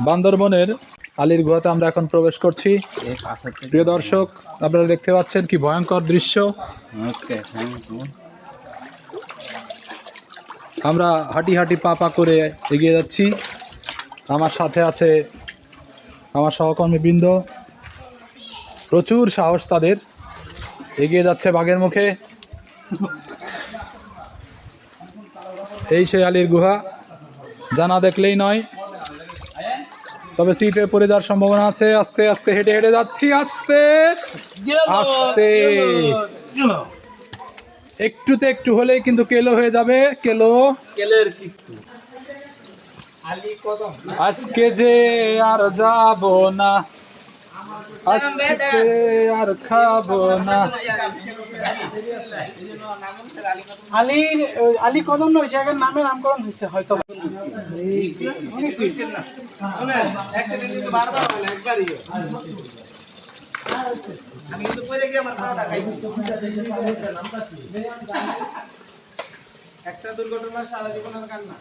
বান্দরবনের আলীর গুহাতে আমরা এখন প্রবেশ করছি। প্রিয় দর্শক, আপনারা দেখতে পাচ্ছেন কি ভয়ঙ্কর দৃশ্য। আমরা হাঁটি হাঁটি পা পা করে এগিয়ে যাচ্ছি। আমার সাথে আছে আমার সহকর্মীবৃন্দ, প্রচুর সাহস তাদের, এগিয়ে যাচ্ছে বাঘের মুখে। এই সেই আলীর গুহা, জানা দেখলেই নয়, তবে সিটে পড়ে যাওয়ার সম্ভাবনা আছে। আস্তে আস্তে হেঁটে হেঁটে যাচ্ছি, আস্তে আস্তে, একটুতে একটু হলেই কিন্তু কেলো হয়ে যাবে। আজকে যে আর যাব না, আজকে আর খাবো না। আলী কদম ওই জায়গার নামে নামকরণ হয়েছে হয়তো। একটা দুর্ঘটনা সারা জীবনের কান্না।